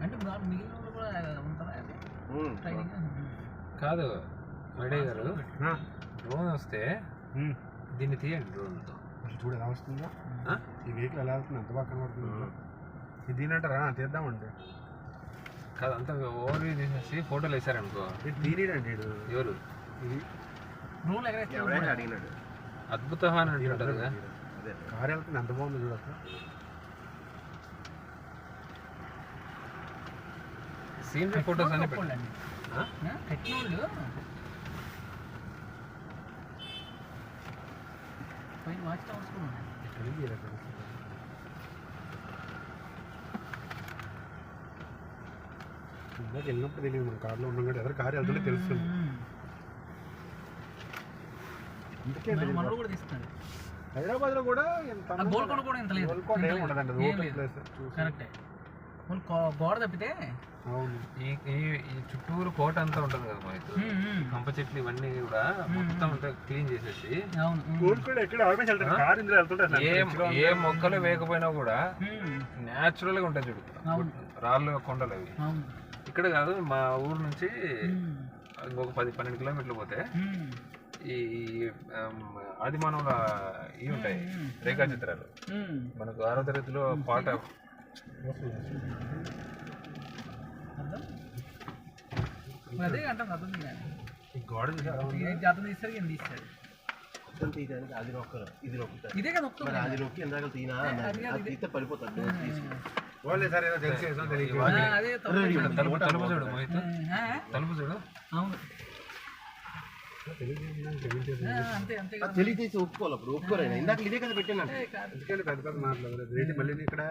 అంటే మిగిలిన కూడా ఉంటారా కాదు మేడయ్య గారు, డ్రోన్ వస్తే దీన్ని తీయండి. డ్రోన్తో చూడు ఎలా వస్తుందో, ఈ వెహికల్ ఎలా వెళ్తుంది, ఎంత బాగా కనబడుతుంది. ఇది దీనంటారా తీద్దామంటే కాదు, అంతా ఓవర్ వ్యూ తీసేసి ఫోటోలు వేసారనుకో. తీయడండి ఎవరు ఇది డ్రోన్ ఎవరైనా అడిగినాడు అద్భుతం అని అంటుంటారు కదా. కారు వెళ్తుంది ఎంత బాగుంది చూడక. సీనరీ ఫోటోస్ అన్ని పెట్టండి. పైన వాచ్ టవర్స్ కూడా ఉన్నాయి. ఇందాక వెళ్ళినప్పుడు తెలియదు, మన కార్లో ఉన్నాం కదా, ఎవరు కారు వెళ్తుంటే తెలుస్తుంది. మనలో కూడా తీస్తాడు. హైదరాబాద్ లో కూడా గోల్కొండ కూడా ఇంత లేదు. కరెక్టే, గోడ తప్పితే. అవును, ఈ చుట్టూరు కోట అంతా ఉంటుంది కదా మనకి, కంప చెట్లు ఇవన్నీ కూడా మొత్తం అంతా క్లీన్ చేసేసి ఏ మొక్కలు వేయకపోయినా కూడా న్యాచురల్ గా ఉంటాయి చూడు రాళ్ళు కొండలు అవి. ఇక్కడ కాదు, మా ఊరు నుంచి ఇంకొక 10-12 కిలోమీటర్లు పోతే ఈ ఆదిమానవుల ఇవి ఉంటాయి రేఖా చిత్రాలు. మనకు 6వ తరగతిలో పాట అదే అంటాం. అర్థం జాతం తీస్తారు, ఏం తీస్తాడు ఇదే కదా. పడిపోతాడు. తలుపు చూడు మోహిత్, తలుపు చూడు. అవును, అంతే అంతే. తెలియజేసి ఒప్పుకోవాలి. అప్పుడు ఒప్పుకోరైనా ఇందాక ఇదే కదా పెట్టాను. పెద్ద పెద్ద మాట్లాడలేదు మళ్ళీ ఇక్కడ